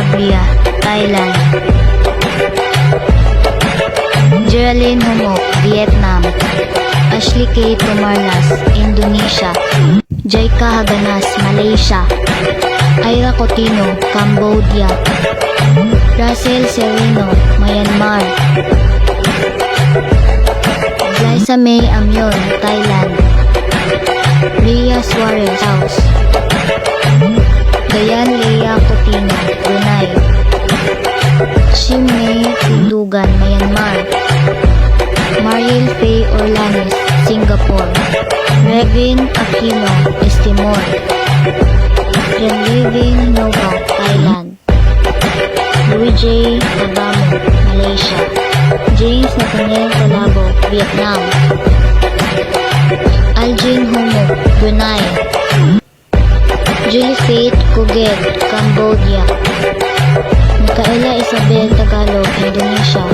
Abria, Thailand. Geraldine Humok, Vietnam. Ashley K. Tumarlas, Indonesia. Jaika Haganas, Malaysia. Ira Cotino, Cambodia. Russell Sereno, Myanmar. Liza May Amyon, Thailand. Ria Suarez, Laos. Dayan Leia Cotino, Brunei. Shimei Tindugan, Myanmar. Mariel Faye Orlanes, Singapore. Revin Aquino, Timor. Renliving Nova, Thailand. Louis J. Abamo, Malaysia. James Nathaniel Calabo, Vietnam. Aljin Humok, Brunei. Julie Faith Kuget, Cambodia. Micaela Isabel Tagalog, Indonesia.